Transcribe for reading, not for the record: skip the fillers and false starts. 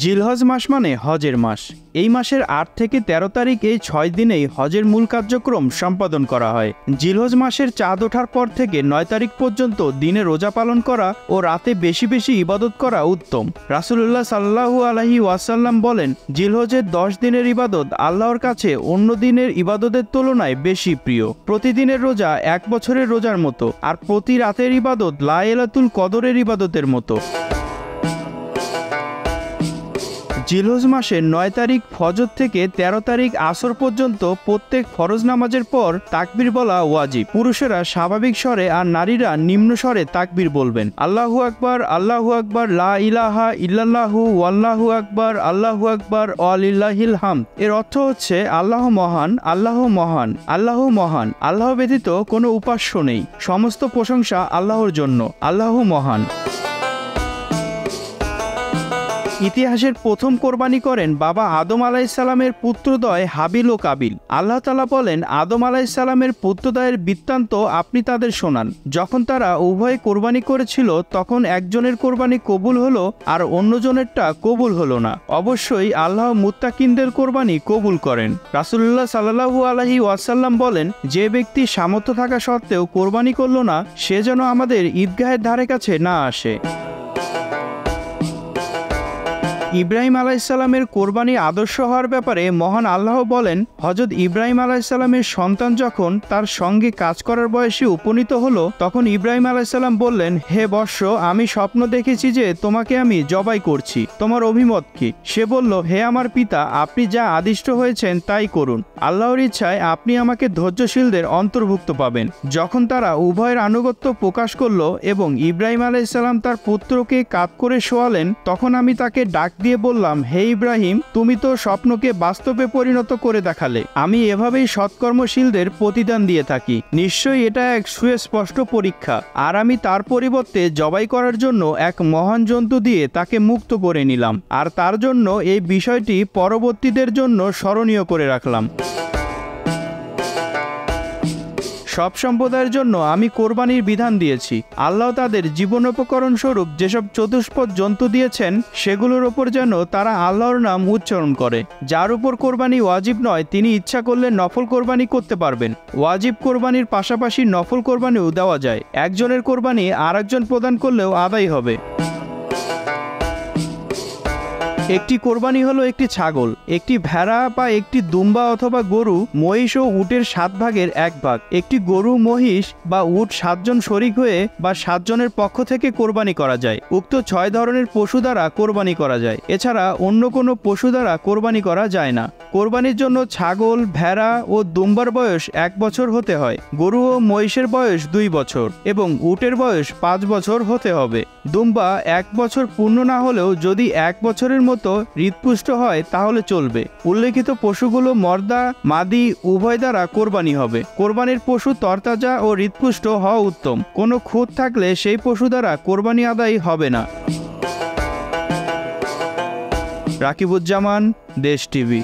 জিলহজ মাস মানে হজের মাস। এই মাসের ৮ থেকে ১৩ তারিখ এই ৬ দিনেই হজের মূল কার্যক্রম সম্পাদন করা হয়। জিলহজ মাসের চাঁদ ওঠার পর থেকে ৯ তারিখ পর্যন্ত দিনে রোজা পালন করা ও রাতে বেশি বেশি ইবাদত করা উত্তম। রাসূলুল্লাহ সাল্লাল্লাহু আলাইহি ওয়াসাল্লাম বলেন, জিলহজের ১০ দিনের ইবাদত আল্লাহর কাছে অন্য দিনের ইবাদতের তুলনায় বেশি প্রিয়। প্রতিদিনের রোজা ১ বছরের রোজার মতো, আর প্রতি রাতের ইবাদত লাইলাতুল কদরের ইবাদতের মতো। জিলহজ মাসের ৯ তারিখ ফজর থেকে ১৩ তারিখ আসর পর্যন্ত প্রত্যেক ফরজ নামাজের পর তাকবীর বলা ওয়াজিব। পুরুষেরা স্বাভাবিক স্বরে আর নারীরা নিম্ন স্বরে তাকবীর বলবেন। আল্লাহু আকবার, আল্লাহু আকবার, লা ইলাহা ইল্লাল্লাহু, ওয়াল্লাহু আকবার, আল্লাহু আকবার, ওয়ালিল্লাহিল হামদ। এর অর্থ হচ্ছে আল্লাহ মহান, আল্লাহ মহান, আল্লাহ মহান। আল্লাহ ব্যতীত কোনো উপাস্য নেই, সমস্ত প্রশংসা আল্লাহর জন্য, আল্লাহ মহান। ইতিহাসের প্রথম কোরবানি করেন বাবা আদম আলাইসাল্লামের পুত্রদ্বয় হাবিল ও কাবিল। আল্লাহ তাআলা বলেন, আদম আলাইসাল্লামের পুত্রদ্বয়ের বৃত্তান্ত আপনি তাদের শোনান। যখন তারা উভয়ে কোরবানি করেছিল তখন একজনের কোরবানি কবুল হলো আর অন্যজনেরটা কবুল হলো না। অবশ্যই আল্লাহ মুত্তাকিনদের কোরবানি কবুল করেন। রাসূলুল্লাহ সাল্লাল্লাহু আলাইহি ওয়াসাল্লাম বলেন, যে ব্যক্তি সামর্থ্য থাকা সত্ত্বেও কোরবানি করল না, সে যেন আমাদের ঈদগাহের ধারে কাছে না আসে। ইব্রাহিম আলাইসাল্লামের কোরবানি আদর্শ হওয়ার ব্যাপারে মহান আল্লাহ বলেন, হযরত ইব্রাহিম আলাইসাল্লামের সন্তান যখন তার সঙ্গে কাজ করার বয়সে উপনীত হলো, তখন ইব্রাহিম আলাইসাল্লাম বললেন, হে বৎস, আমি স্বপ্ন দেখেছি যে তোমাকে আমি জবাই করছি, তোমার অভিমত কি? সে বলল, হে আমার পিতা, আপনি যা আদিষ্ট হয়েছেন তাই করুন। আল্লাহর ইচ্ছায় আপনি আমাকে ধৈর্যশীলদের অন্তর্ভুক্ত পাবেন। যখন তারা উভয়ের আনুগত্য প্রকাশ করলো এবং ইব্রাহিম আলাইসাল্লাম তার পুত্রকে কাঁধ করে শোয়ালেন, তখন আমি তাকে ডাক দিয়ে বললাম, হে ইব্রাহিম, তুমি তো স্বপ্নকে বাস্তবে পরিণত করে দেখালে। আমি এভাবেই সৎকর্মশীলদের প্রতিদান দিয়ে থাকি। নিশ্চয়ই এটা এক সুস্পষ্ট পরীক্ষা। আর আমি তার পরিবর্তে জবাই করার জন্য এক মহান জন্তু দিয়ে তাকে মুক্ত করে নিলাম, আর তার জন্য এই বিষয়টি পরবর্তীদের জন্য স্মরণীয় করে রাখলাম। সব সম্প্রদায়ের জন্য আমি কোরবানির বিধান দিয়েছি। আল্লাহ তাদের জীবনোপকরণ স্বরূপ যেসব চতুষ্পদ জন্তু দিয়েছেন, সেগুলোর ওপর যেন তারা আল্লাহর নাম উচ্চারণ করে। যার উপর কোরবানি ওয়াজিব নয়, তিনি ইচ্ছা করলে নফল কোরবানি করতে পারবেন। ওয়াজিব কোরবানির পাশাপাশি নফল কোরবানিও দেওয়া যায়। একজনের কোরবানি আর একজন প্রদান করলেও আদায় হবে। একটি কোরবানি হলো একটি ছাগল, একটি ভেড়া বা একটি দুম্বা অথবা গরু, মহিষ ও উটের 7 ভাগের 1 ভাগ। একটি গরু, মহিষ বা উট 7 জন শরিক হয়ে বা 7 জনের পক্ষ থেকে কোরবানি করা যায়। উক্ত 6 ধরনের পশু দ্বারা কোরবানি করা যায়। এছাড়া অন্য কোনো পশু দ্বারা কোরবানি করা যায় না। কোরবানির জন্য ছাগল, ভেড়া ও দুম্বার বয়স 1 বছর হতে হয়। গরু ও মহিষের বয়স 2 বছর এবং উটের বয়স 5 বছর হতে হবে। দুম্বা 1 বছর পূর্ণ না হলেও যদি 1 বছরের মতো হৃদপুষ্ট হয় তাহলে চলবে। উল্লেখিত পশুগুলো মর্দা মাদি উভয় দ্বারা কোরবানি হবে। কোরবানির পশু তরতাজা ও হৃদপুষ্ট হওয়া উত্তম। কোনো খুঁত থাকলে সেই পশু দ্বারা কোরবানি আদায় হবে না। রাকিবুজ্জামান, দেশ টিভি।